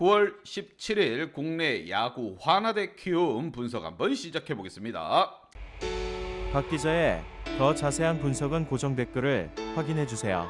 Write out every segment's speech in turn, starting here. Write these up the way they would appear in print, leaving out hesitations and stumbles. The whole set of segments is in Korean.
9월 17일 국내 야구 화나 대 키움 분석 한번 시작해 보겠습니다. 박 기자의 더 자세한 분석은 고정 댓글을 확인해 주세요.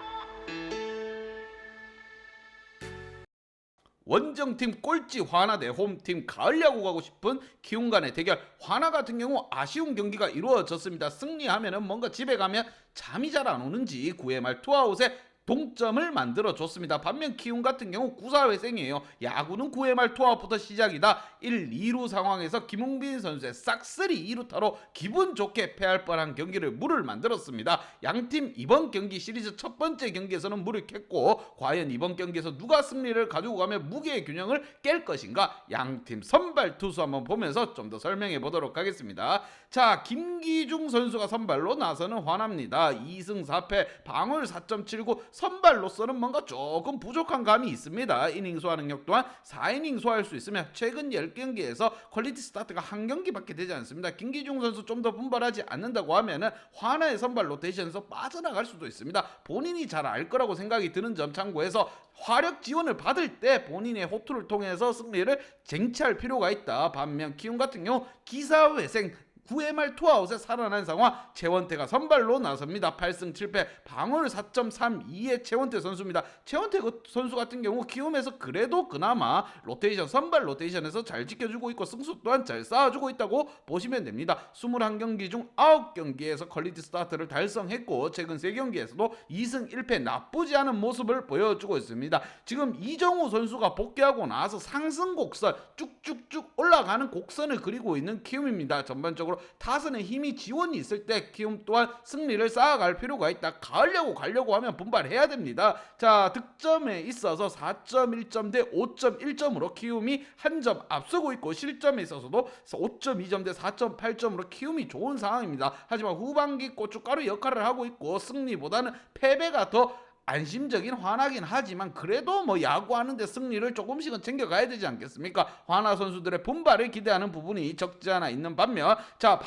원정팀 꼴찌 화나 대 홈팀 가을 야구 가고 싶은 키움 간의 대결. 화나 같은 경우 아쉬운 경기가 이루어졌습니다. 승리하면은 뭔가 집에 가면 잠이 잘 안 오는지 9회 말 투아웃에 동점을 만들어줬습니다. 반면 키움 같은 경우 9사회생이에요. 야구는 9회 말 투아웃부터 시작이다. 1, 2루 상황에서 김웅빈 선수의 싹쓸이 2루타로 기분 좋게 패할 뻔한 경기를 물을 만들었습니다. 양팀 이번 경기 시리즈 첫 번째 경기에서는 물을 캤고, 과연 이번 경기에서 누가 승리를 가지고 가면 무게의 균형을 깰 것인가, 양팀 선발 투수 한번 보면서 좀 더 설명해 보도록 하겠습니다. 자, 김기중 선수가 선발로 나서는 화나입니다. 2승 4패, 방울 4.79, 선발로서는 뭔가 조금 부족한 감이 있습니다. 이닝 소화 능력 또한 4이닝 소화할 수 있으며 최근 10경기에서 퀄리티 스타트가 한 경기밖에 되지 않습니다. 김기중 선수 좀 더 분발하지 않는다고 하면은 화나의 선발 로테이션에서 빠져나갈 수도 있습니다. 본인이 잘 알 거라고 생각이 드는 점 참고해서 화력 지원을 받을 때 본인의 호투를 통해서 승리를 쟁취할 필요가 있다. 반면 키움 같은 경우 기사회생 9회 말 투아웃에 살아난 상황, 최원태가 선발로 나섭니다. 8승 7패, 방울 4.32의 최원태 선수입니다. 최원태 선수 같은 경우 키움에서 그래도 그나마 로테이션, 선발 로테이션에서 잘 지켜주고 있고 승수 또한 잘 쌓아주고 있다고 보시면 됩니다. 21경기 중 9경기에서 퀄리티 스타트를 달성했고, 최근 3경기에서도 2승 1패 나쁘지 않은 모습을 보여주고 있습니다. 지금 이정우 선수가 복귀하고 나서 상승 곡선, 쭉쭉쭉 올라가는 곡선을 그리고 있는 키움입니다. 전반적으로 타선의 힘이 지원이 있을 때 키움 또한 승리를 쌓아갈 필요가 있다. 가려고 하면 분발해야 됩니다. 자, 득점에 있어서 4.1점 대 5.1점으로 키움이 한 점 앞서고 있고, 실점에 있어서도 5.2점 대 4.8점으로 키움이 좋은 상황입니다. 하지만 후반기 고춧가루 역할을 하고 있고, 승리보다는 패배가 더 안심적인 화나긴 하지만 그래도 뭐 야구하는데 승리를 조금씩은 챙겨가야 되지 않겠습니까? 화나 선수들의 분발을 기대하는 부분이 적지 않아 있는 반면, 자,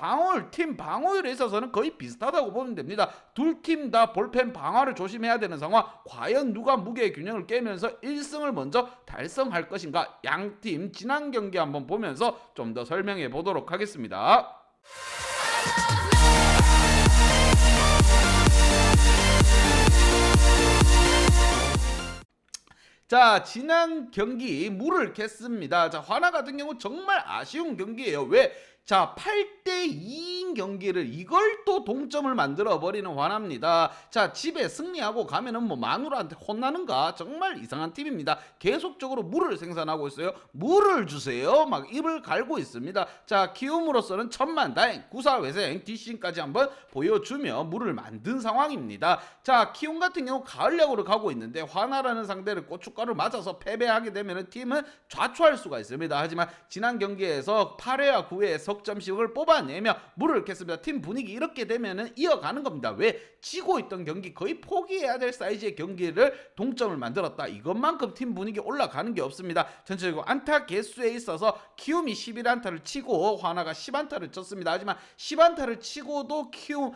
팀 방어율에 있어서는 거의 비슷하다고 보면 됩니다. 둘 팀 다 볼펜 방어를 조심해야 되는 상황. 과연 누가 무게의 균형을 깨면서 1승을 먼저 달성할 것인가? 양팀 지난 경기 한번 보면서 좀 더 설명해 보도록 하겠습니다. 자, 지난 경기 물을 캤습니다. 자, 화나 같은 경우 정말 아쉬운 경기예요. 왜? 자, 8대2인 경기를 이걸 또 동점을 만들어버리는 화나입니다. 자, 집에 승리하고 가면은 뭐 마누라한테 혼나는가? 정말 이상한 팀입니다. 계속적으로 물을 생산하고 있어요. 물을 주세요. 막 입을 갈고 있습니다. 자, 키움으로서는 천만다행, 구사회생, 뒷심까지 한번 보여주며 물을 만든 상황입니다. 자, 키움 같은 경우 가을 야구를 가고 있는데 화나라는 상대를 고춧가루 맞아서 패배하게 되면 팀은 좌초할 수가 있습니다. 하지만 지난 경기에서 8회와 9회에 석점씩을 뽑아내며 물을 캤습니다. 팀 분위기 이렇게 되면은 이어가는 겁니다. 왜? 지고 있던 경기 거의 포기해야 될 사이즈의 경기를 동점을 만들었다. 이것만큼 팀 분위기 올라가는 게 없습니다. 전체적으로 안타 개수에 있어서 키움이 11안타를 치고 화나가 10안타를 쳤습니다. 하지만 10안타를 치고도 키움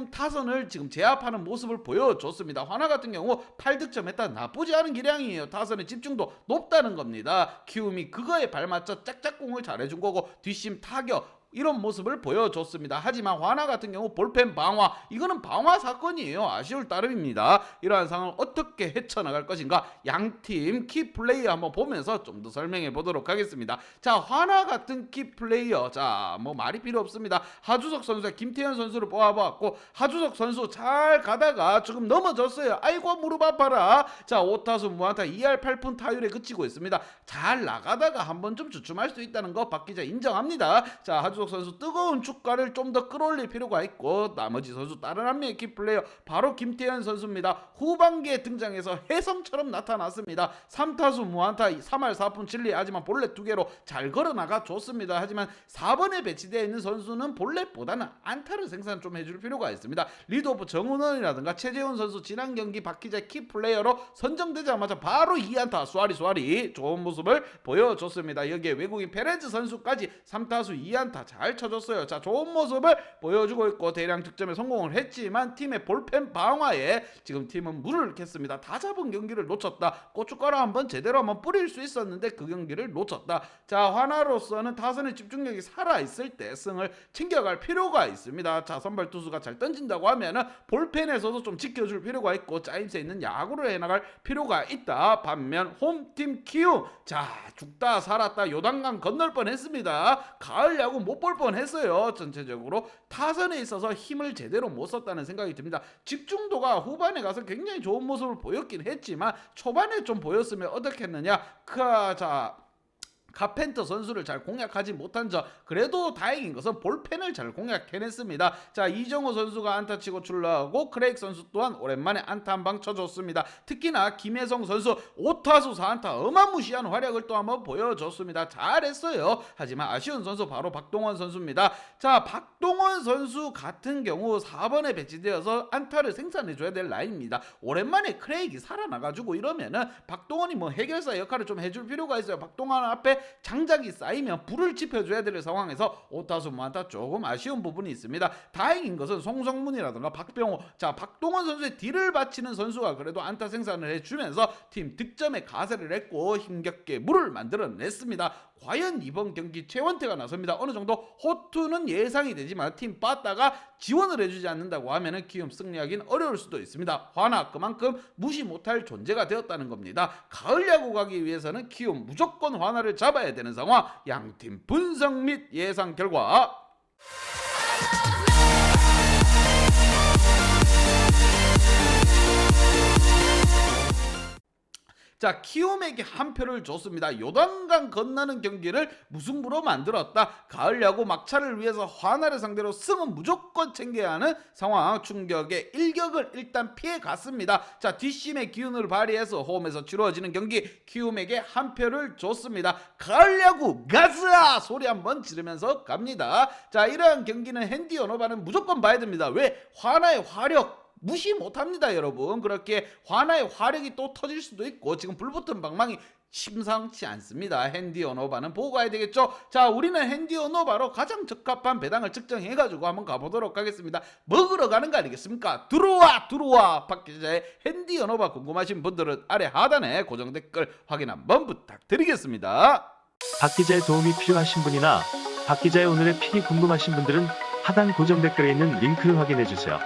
타선을 지금 제압하는 모습을 보여줬습니다. 화나 같은 경우 8득점 했다. 나쁘지 않은 기량이에요. 타선의 집중도 높다는 겁니다. 키움이 그거에 발맞춰 짝짝공을 잘해준 거고, 뒷심 타격 이런 모습을 보여줬습니다. 하지만 화나 같은 경우 볼펜 방화, 이거는 방화 사건이에요. 아쉬울 따름입니다. 이러한 상황을 어떻게 헤쳐나갈 것인가, 양팀 키플레이어 한번 보면서 좀 더 설명해 보도록 하겠습니다. 자, 화나 같은 키플레이어, 자, 뭐 말이 필요 없습니다. 하주석 선수와 김태현 선수를 뽑아봤고, 하주석 선수 잘 가다가 지금 넘어졌어요. 아이고 무릎 아파라. 자, 5타수 무안타 2할 8푼 타율에 그치고 있습니다. 잘 나가다가 한번 좀 주춤할 수 있다는 거 박 기자 인정합니다. 자, 하주석 선수 뜨거운 축가를 좀 더 끌어올릴 필요가 있고, 나머지 선수 다른 한 명의 키플레이어 바로 김태현 선수입니다. 후반기에 등장해서 혜성처럼 나타났습니다. 3타수 무안타 3할 4푼 7리, 하지만 볼넷 2개로 잘 걸어나가 줬습니다. 하지만 4번에 배치되어 있는 선수는 볼넷보다는 안타를 생산 좀 해줄 필요가 있습니다. 리드오프 정은원이라든가 최재훈 선수 지난 경기 박 기자의 키플레이어로 선정되자마자 바로 2안타 쏘아리 좋은 모습을 보여줬습니다. 여기에 외국인 페레즈 선수까지 3타수 2안타 잘 쳐줬어요. 자, 좋은 모습을 보여주고 있고 대량 득점에 성공을 했지만 팀의 볼펜 방어에 지금 팀은 물을 캤습니다. 다 잡은 경기를 놓쳤다. 고춧가루 한번 제대로 한번 뿌릴 수 있었는데 그 경기를 놓쳤다. 자, 화나로서는 타선의 집중력이 살아있을 때 승을 챙겨갈 필요가 있습니다. 자, 선발 투수가 잘 던진다고 하면은 볼펜에서도 좀 지켜줄 필요가 있고 짜임새 있는 야구를 해나갈 필요가 있다. 반면 홈팀 키움, 자, 죽다 살았다 요단강 건널 뻔했습니다. 가을 야구 못 볼 뻔했어요. 전체적으로 타선에 있어서 힘을 제대로 못 썼다는 생각이 듭니다. 집중도가 후반에 가서 굉장히 좋은 모습을 보였긴 했지만 초반에 좀 보였으면 어떻겠느냐. 자, 카펜터 선수를 잘 공략하지 못한 점, 그래도 다행인 것은 볼펜을 잘 공략해냈습니다. 자, 이정호 선수가 안타 치고 출루하고 크레이크 선수 또한 오랜만에 안타 한 방 쳐줬습니다. 특히나 김혜성 선수 5타수 4안타 어마무시한 활약을 또 한번 보여줬습니다. 잘했어요. 하지만 아쉬운 선수 바로 박동원 선수입니다. 자, 박동원 선수 같은 경우 4번에 배치되어서 안타를 생산해줘야 될 라인입니다. 오랜만에 크레이크 살아나가지고 이러면은 박동원이 뭐 해결사 역할을 좀 해줄 필요가 있어요. 박동원 앞에 장작이 쌓이면 불을 지펴줘야 될 상황에서 5타수 무안타 조금 아쉬운 부분이 있습니다. 다행인 것은 송성문이라든가 박병호, 자, 박동원 선수의 뒤를 바치는 선수가 그래도 안타 생산을 해주면서 팀 득점에 가세를 했고 힘겹게 물을 만들어냈습니다. 과연 이번 경기 최원태가 나섭니다. 어느 정도 호투는 예상이 되지만 팀 빠따가 지원을 해주지 않는다고 하면은 키움 승리하기는 어려울 수도 있습니다. 화나 그만큼 무시 못할 존재가 되었다는 겁니다. 가을 야구 가기 위해서는 키움 무조건 화나를 잡아야 되는 상황. 양팀 분석 및 예상 결과. 자, 키움에게 한 표를 줬습니다. 요단강 건너는 경기를 무승부로 만들었다. 가을 야구 막차를 위해서 화나를 상대로 승은 무조건 챙겨야 하는 상황. 충격의 일격을 일단 피해 갔습니다. 자, 뒷심의 기운을 발휘해서 홈에서 치러지는 경기 키움에게 한 표를 줬습니다. 가을 야구 가스아 소리 한번 지르면서 갑니다. 자, 이러한 경기는 핸디 언어반은 무조건 봐야 됩니다. 왜? 화나의 화력 무시 못합니다, 여러분. 그렇게 화나의 화력이 또 터질 수도 있고 지금 불붙은 방망이 심상치 않습니다. 핸디 언어바는 보고 가야 되겠죠. 자, 우리는 핸디 언어바로 가장 적합한 배당을 측정해가지고 한번 가보도록 하겠습니다. 먹으러 가는 거 아니겠습니까? 들어와. 박 기자의 핸디 언어바 궁금하신 분들은 아래 하단에 고정 댓글 확인 한번 부탁드리겠습니다. 박 기자의 도움이 필요하신 분이나 박 기자의 오늘의 픽이 궁금하신 분들은 하단 고정 댓글에 있는 링크를 확인해 주세요.